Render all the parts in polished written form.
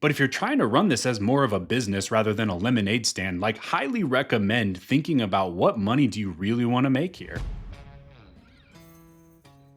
But if you're trying to run this as more of a business rather than a lemonade stand, like highly recommend thinking about what money do you really want to make here.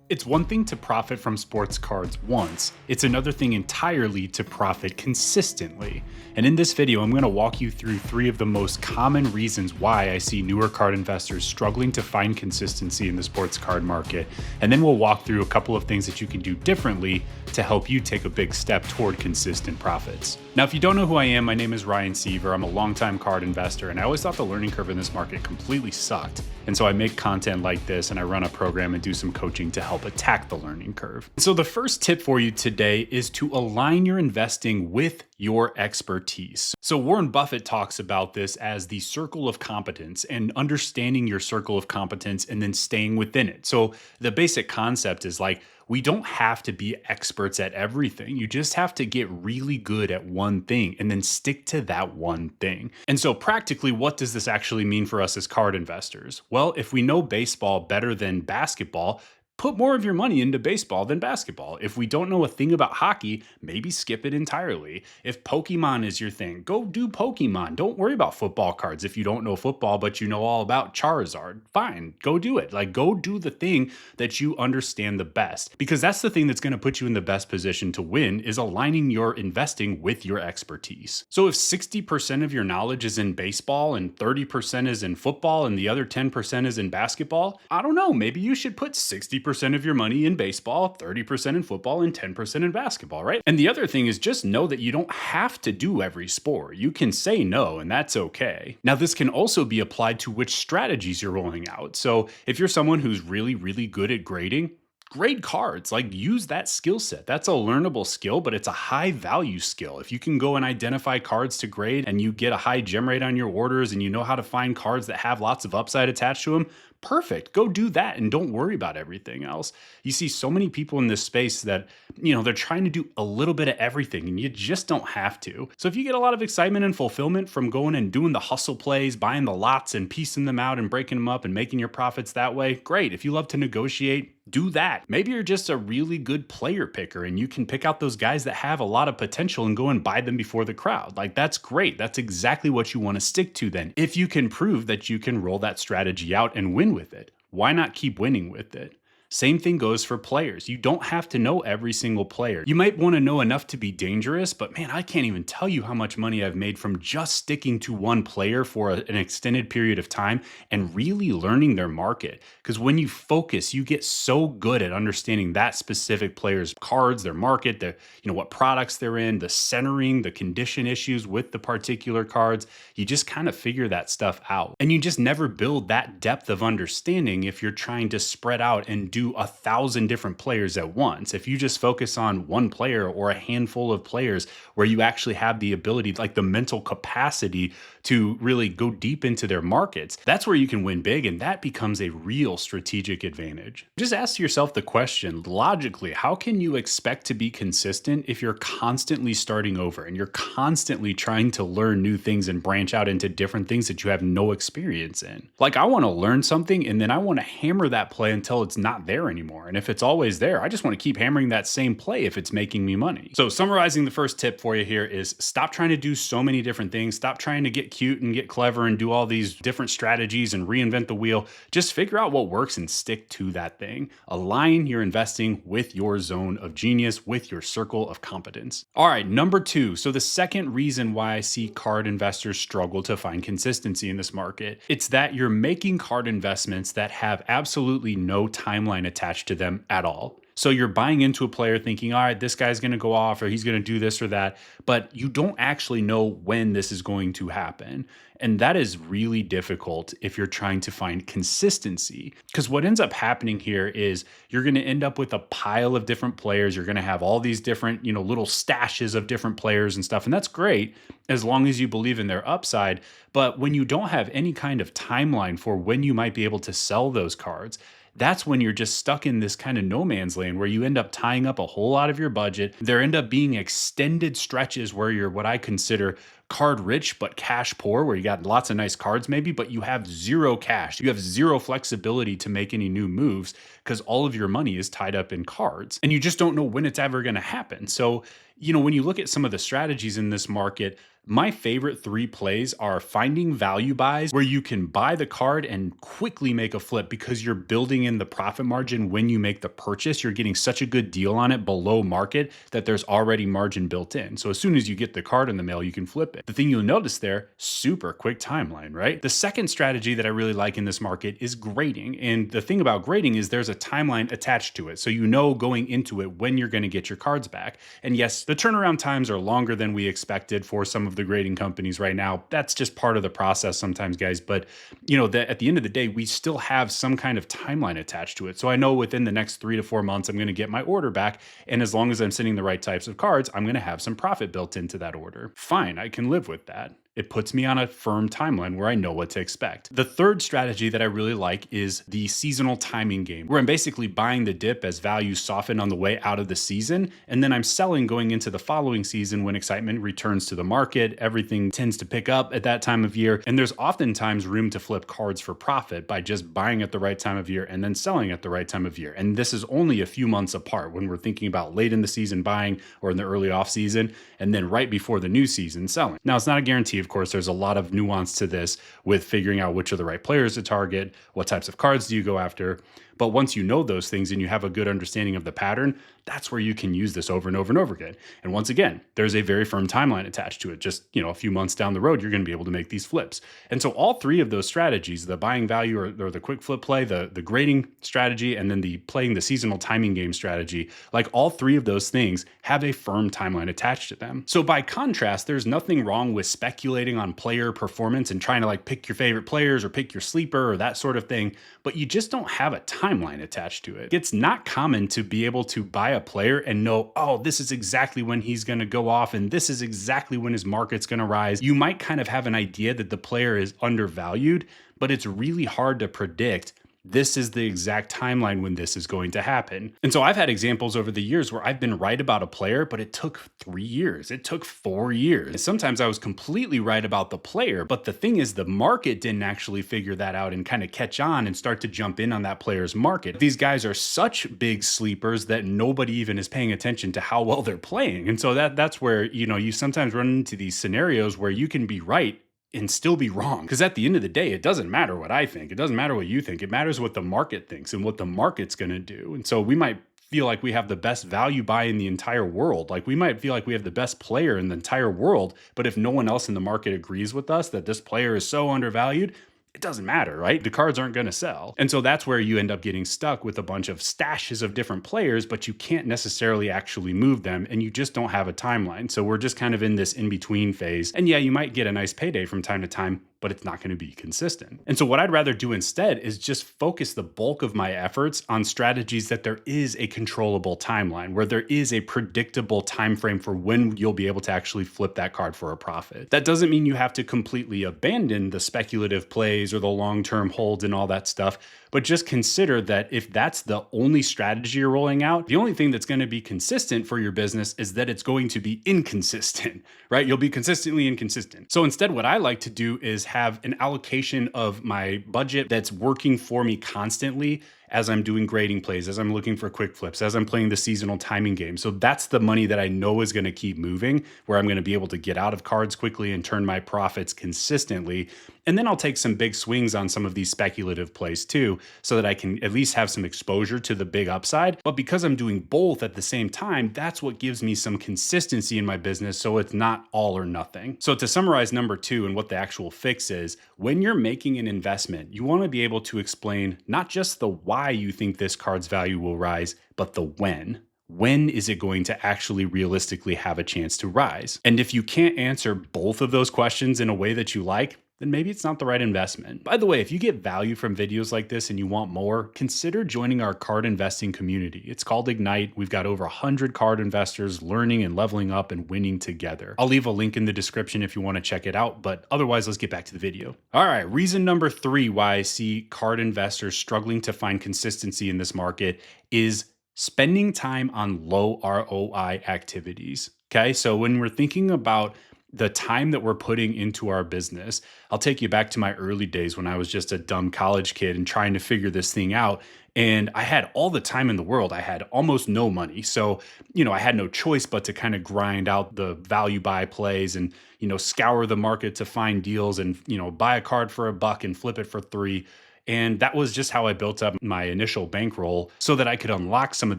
It's one thing to profit from sports cards once, it's another thing entirely to profit consistently. And in this video, I'm going to walk you through 3 of the most common reasons why I see newer card investors struggling to find consistency in the sports card market. And then we'll walk through a couple of things that you can do differently to help you take a big step toward consistent profits. Now, if you don't know who I am, my name is Ryan Seaver. I'm a longtime card investor, and I always thought the learning curve in this market completely sucked. And so I make content like this, and I run a program and do some coaching to help attack the learning curve. So the first tip for you today is to align your investing with your expertise. So Warren Buffett talks about this as the circle of competence and understanding your circle of competence and then staying within it. So the basic concept is like, we don't have to be experts at everything. You just have to get really good at one thing and then stick to that one thing. And so practically, what does this actually mean for us as card investors? Well, if we know baseball better than basketball, put more of your money into baseball than basketball. If we don't know a thing about hockey, maybe skip it entirely. If Pokemon is your thing, go do Pokemon. Don't worry about football cards. If you don't know football, but you know all about Charizard, fine, go do it. Like, go do the thing that you understand the best, because that's the thing that's going to put you in the best position to win, is aligning your investing with your expertise. So if 60% of your knowledge is in baseball and 30% is in football and the other 10% is in basketball, I don't know, maybe you should put 60% of your money in baseball, 30% in football, and 10% in basketball, right? And the other thing is, just know that you don't have to do every sport. You can say no, and that's okay. Now, this can also be applied to which strategies you're rolling out. So if you're someone who's really, really good at grading, grade cards, like, use that skill set. That's a learnable skill, but it's a high value skill. If you can go and identify cards to grade and you get a high gem rate on your orders and you know how to find cards that have lots of upside attached to them, perfect. Go do that and don't worry about everything else. You see so many people in this space that, they're trying to do a little bit of everything, and you just don't have to. So if you get a lot of excitement and fulfillment from going and doing the hustle plays, buying the lots and piecing them out and breaking them up and making your profits that way, great. If you love to negotiate, do that. Maybe you're just a really good player picker and you can pick out those guys that have a lot of potential and go and buy them before the crowd. Like, that's great. That's exactly what you want to stick to then. If you can prove that you can roll that strategy out and win with it, why not keep winning with it? Same thing goes for players. You don't have to know every single player. You might want to know enough to be dangerous, but man, I can't even tell you how much money I've made from just sticking to one player for an extended period of time and really learning their market. Because when you focus, you get so good at understanding that specific player's cards, their market, their, what products they're in, the centering, the condition issues with the particular cards. You just kind of figure that stuff out. And you just never build that depth of understanding if you're trying to spread out and do 1,000 different players at once. If you just focus on one player or a handful of players where you actually have the ability, like the mental capacity to really go deep into their markets, that's where you can win big, and that becomes a real strategic advantage. Just ask yourself the question, logically, how can you expect to be consistent if you're constantly starting over and you're constantly trying to learn new things and branch out into different things that you have no experience in? Like, I want to learn something and then I want to hammer that play until it's not there anymore. And if it's always there, I just want to keep hammering that same play if it's making me money. So summarizing the first tip for you here is, stop trying to do so many different things. Stop trying to get cute and get clever and do all these different strategies and reinvent the wheel. Just figure out what works and stick to that thing. Align your investing with your zone of genius, with your circle of competence. All right, number 2. So the second reason why I see card investors struggle to find consistency in this market, it's that you're making card investments that have absolutely no timeline attached to them at all. So you're buying into a player thinking, all right, this guy's going to go off or he's going to do this or that, but you don't actually know when this is going to happen. And that is really difficult if you're trying to find consistency, because what ends up happening here is you're going to end up with a pile of different players. You're going to have all these different, little stashes of different players and stuff. And that's great as long as you believe in their upside. But when you don't have any kind of timeline for when you might be able to sell those cards, that's when you're just stuck in this kind of no man's land where you end up tying up a whole lot of your budget. There end up being extended stretches where you're what I consider card rich but cash poor, where you got lots of nice cards maybe, but you have zero cash. You have zero flexibility to make any new moves because all of your money is tied up in cards and you just don't know when it's ever going to happen. So, when you look at some of the strategies in this market, my favorite three plays are finding value buys where you can buy the card and quickly make a flip because you're building in the profit margin when you make the purchase. You're getting such a good deal on it below market that there's already margin built in. So as soon as you get the card in the mail, you can flip it. The thing you'll notice there, super quick timeline, right? The second strategy that I really like in this market is grading. And the thing about grading is there's a timeline attached to it. So you know going into it when you're going to get your cards back. And yes, the turnaround times are longer than we expected for some of the grading companies right now. That's just part of the process sometimes, guys. But at the end of the day, we still have some kind of timeline attached to it. So I know within the next 3 to 4 months, I'm going to get my order back. And as long as I'm sending the right types of cards, I'm going to have some profit built into that order. Fine, I can live with that. It puts me on a firm timeline where I know what to expect. The third strategy that I really like is the seasonal timing game, where I'm basically buying the dip as values soften on the way out of the season, and then I'm selling going into the following season when excitement returns to the market. Everything tends to pick up at that time of year, and there's oftentimes room to flip cards for profit by just buying at the right time of year and then selling at the right time of year. And this is only a few months apart when we're thinking about late in the season buying or in the early off season, and then right before the new season selling. Now, it's not a guarantee. Of course, there's a lot of nuance to this with figuring out which are the right players to target, what types of cards do you go after. But once you know those things and you have a good understanding of the pattern, that's where you can use this over and over and over again. And once again, there's a very firm timeline attached to it. Just, a few months down the road, you're going to be able to make these flips. And so all three of those strategies, the buying value or the quick flip play, the grading strategy, and then the playing the seasonal timing game strategy, like all three of those things have a firm timeline attached to them. So by contrast, there's nothing wrong with speculating on player performance and trying to pick your favorite players or pick your sleeper or that sort of thing, but you just don't have a timeline attached to it. It's not common to be able to buy a player and know, oh, this is exactly when he's going to go off and this is exactly when his market's going to rise. You might kind of have an idea that the player is undervalued, but it's really hard to predict this is the exact timeline when this is going to happen. And so I've had examples over the years where I've been right about a player, but it took 3 years. It took 4 years. And sometimes I was completely right about the player, but the thing is the market didn't actually figure that out and kind of catch on and start to jump in on that player's market. These guys are such big sleepers that nobody even is paying attention to how well they're playing. And so that's where, you sometimes run into these scenarios where you can be right and still be wrong. Because at the end of the day, it doesn't matter what I think. It doesn't matter what you think. It matters what the market thinks and what the market's going to do. And so we might feel like we have the best value buy in the entire world. Like we might feel like we have the best player in the entire world. But if no one else in the market agrees with us that this player is so undervalued, it doesn't matter, right? The cards aren't going to sell. And so that's where you end up getting stuck with a bunch of stashes of different players, but you can't necessarily actually move them and you just don't have a timeline. So we're just kind of in this in-between phase. And yeah, you might get a nice payday from time to time, but it's not going to be consistent. And so what I'd rather do instead is just focus the bulk of my efforts on strategies that there is a controllable timeline, where there is a predictable time frame for when you'll be able to actually flip that card for a profit. That doesn't mean you have to completely abandon the speculative plays or the long-term holds and all that stuff, but just consider that if that's the only strategy you're rolling out, the only thing that's going to be consistent for your business is that it's going to be inconsistent, right? You'll be consistently inconsistent. So instead, what I like to do is have an allocation of my budget that's working for me constantly as I'm doing grading plays, as I'm looking for quick flips, as I'm playing the seasonal timing game. So that's the money that I know is going to keep moving, where I'm going to be able to get out of cards quickly and turn my profits consistently. And then I'll take some big swings on some of these speculative plays too, so that I can at least have some exposure to the big upside. But because I'm doing both at the same time, that's what gives me some consistency in my business, so it's not all or nothing. So to summarize number 2 and what the actual fix is, when you're making an investment, you want to be able to explain not just the why you think this card's value will rise, but the when. When is it going to actually realistically have a chance to rise? And if you can't answer both of those questions in a way that you like, then maybe it's not the right investment. By the way, if you get value from videos like this and you want more, consider joining our card investing community. It's called Ignite. We've got over 100 card investors learning and leveling up and winning together. I'll leave a link in the description if you want to check it out, but otherwise, let's get back to the video. All right, reason number 3 why I see card investors struggling to find consistency in this market is spending time on low ROI activities. Okay, so when we're thinking about the time that we're putting into our business. I'll take you back to my early days when I was just a dumb college kid and trying to figure this thing out. And I had all the time in the world. I had almost no money. So, I had no choice but to kind of grind out the value buy plays and, scour the market to find deals and, buy a card for $1 and flip it for 3. And that was just how I built up my initial bankroll so that I could unlock some of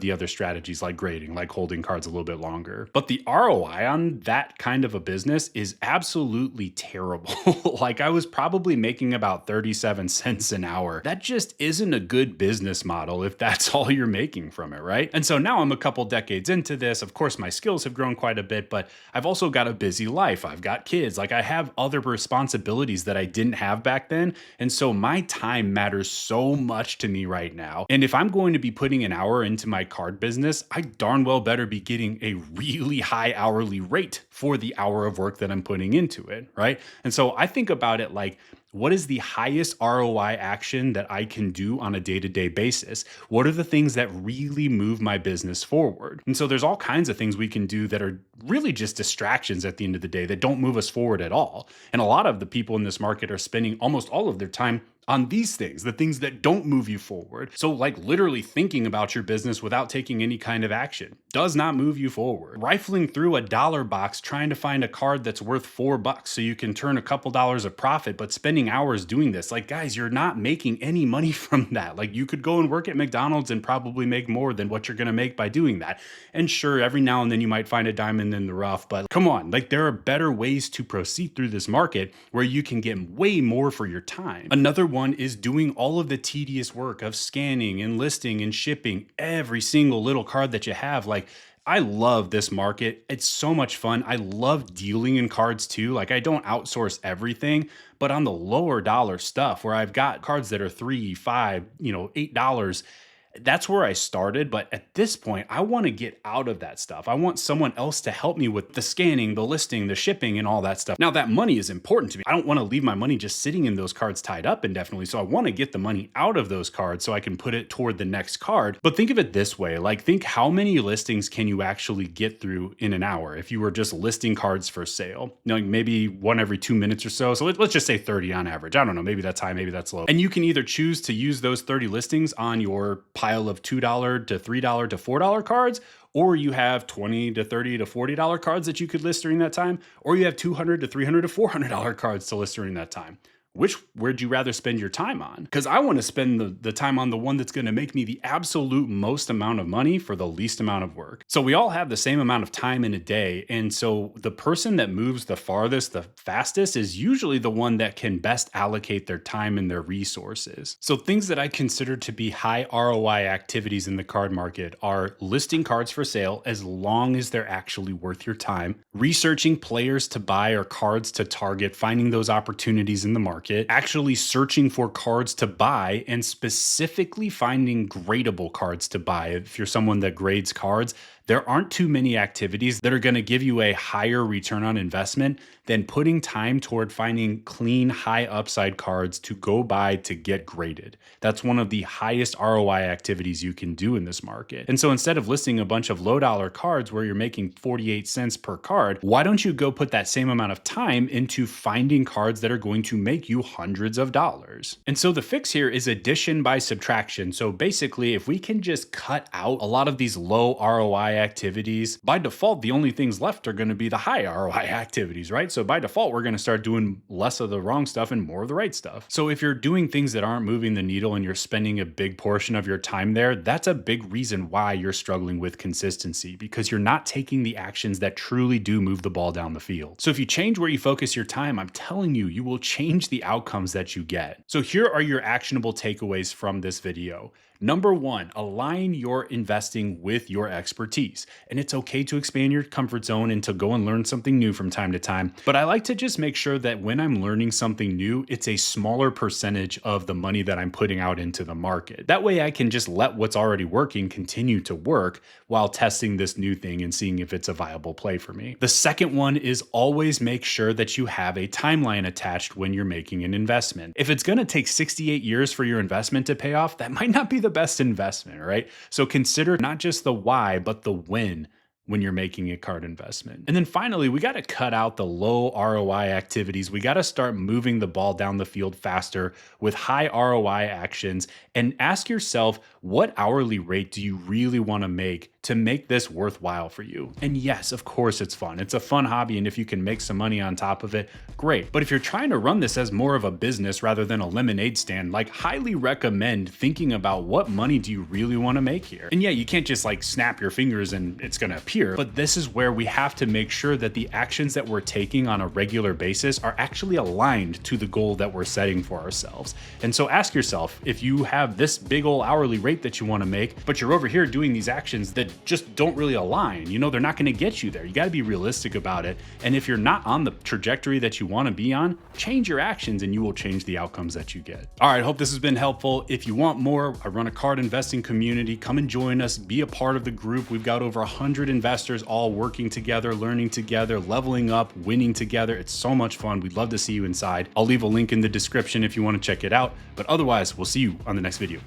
the other strategies like grading, like holding cards a little bit longer. But the ROI on that kind of a business is absolutely terrible. Like I was probably making about 37 cents an hour. That just isn't a good business model if that's all you're making from it, right? And so now I'm a couple decades into this. Of course, my skills have grown quite a bit, but I've also got a busy life. I've got kids. Like I have other responsibilities that I didn't have back then. And so my time matters so much to me right now. And if I'm going to be putting an hour into my card business, I darn well better be getting a really high hourly rate for the hour of work that I'm putting into it, right? And so I think about it like, what is the highest ROI action that I can do on a day-to-day basis? What are the things that really move my business forward? And so there's all kinds of things we can do that are really just distractions at the end of the day that don't move us forward at all. And a lot of the people in this market are spending almost all of their time on these things, the things that don't move you forward. So like literally thinking about your business without taking any kind of action does not move you forward. Rifling through a dollar box trying to find a card that's worth $4 so you can turn a couple dollars of profit, but spending hours doing this, like guys, you're not making any money from that. Like you could go and work at McDonald's and probably make more than what you're gonna make by doing that. And sure, every now and then you might find a diamond in the rough, but come on, like there are better ways to proceed through this market where you can get way more for your time. Another one is doing all of the tedious work of scanning and listing and shipping every single little card that you have. Like I love this market. It's so much fun. I love dealing in cards too. Like I don't outsource everything, but on the lower dollar stuff where I've got cards that are $3, $5, $8, that's where I started. But at this point, I want to get out of that stuff. I want someone else to help me with the scanning, the listing, the shipping, and all that stuff. Now, that money is important to me. I don't want to leave my money just sitting in those cards tied up indefinitely. So I want to get the money out of those cards so I can put it toward the next card. But think of it this way, like think how many listings can you actually get through in an hour if you were just listing cards for sale? Like maybe one every 2 minutes or so. So let's just say 30 on average. I don't know, maybe that's high, maybe that's low. And you can either choose to use those 30 listings on your pile of $2 to $3 to $4 cards, or you have $20 to $30 to $40 cards that you could list during that time, or you have $200 to $300 to $400 cards to list during that time. Where'd you rather spend your time on? Because I want to spend the time on the one that's going to make me the absolute most amount of money for the least amount of work. So we all have the same amount of time in a day. And so the person that moves the farthest, the fastest is usually the one that can best allocate their time and their resources. So things that I consider to be high ROI activities in the card market are listing cards for sale as long as they're actually worth your time, researching players to buy or cards to target, finding those opportunities in the market, actually searching for cards to buy and specifically finding gradable cards to buy. If you're someone that grades cards, there aren't too many activities that are going to give you a higher return on investment than putting time toward finding clean, high upside cards to go buy to get graded. That's one of the highest ROI activities you can do in this market. And so instead of listing a bunch of low dollar cards where you're making 48 cents per card, why don't you go put that same amount of time into finding cards that are going to make you hundreds of dollars? And so the fix here is addition by subtraction. So basically, if we can just cut out a lot of these low ROI activities, by default, the only things left are going to be the high ROI activities, right? So by default, we're going to start doing less of the wrong stuff and more of the right stuff. So if you're doing things that aren't moving the needle and you're spending a big portion of your time there, that's a big reason why you're struggling with consistency, because you're not taking the actions that truly do move the ball down the field. So if you change where you focus your time, I'm telling you, you will change the outcomes that you get. So here are your actionable takeaways from this video. Number one, align your investing with your expertise. And it's okay to expand your comfort zone and to go and learn something new from time to time. But I like to just make sure that when I'm learning something new, it's a smaller percentage of the money that I'm putting out into the market. That way I can just let what's already working continue to work while testing this new thing and seeing if it's a viable play for me. The second one is always make sure that you have a timeline attached when you're making an investment. If it's going to take 68 years for your investment to pay off, that might not be the best investment, right? So consider not just the why, but the when when you're making a card investment. And then finally, we got to cut out the low ROI activities. We got to start moving the ball down the field faster with high ROI actions, and ask yourself, what hourly rate do you really want to make this worthwhile for you? And yes, of course it's fun. It's a fun hobby, and if you can make some money on top of it, great. But if you're trying to run this as more of a business rather than a lemonade stand, like, highly recommend thinking about what money do you really want to make here. And yeah, you can't just like snap your fingers and it's going to appear, but this is where we have to make sure that the actions that we're taking on a regular basis are actually aligned to the goal that we're setting for ourselves. And so ask yourself, if you have this big old hourly rate that you want to make, but you're over here doing these actions that just don't really align, they're not going to get you there. You got to be realistic about it. And if you're not on the trajectory that you want to be on, change your actions and you will change the outcomes that you get. All right, hope this has been helpful. If you want more, I run a card investing community. Come and join us, be a part of the group. We've got over 100 investors all working together, learning together, leveling up, winning together. It's so much fun. We'd love to see you inside. I'll leave a link in the description if you want to check it out. But otherwise, we'll see you on the next video.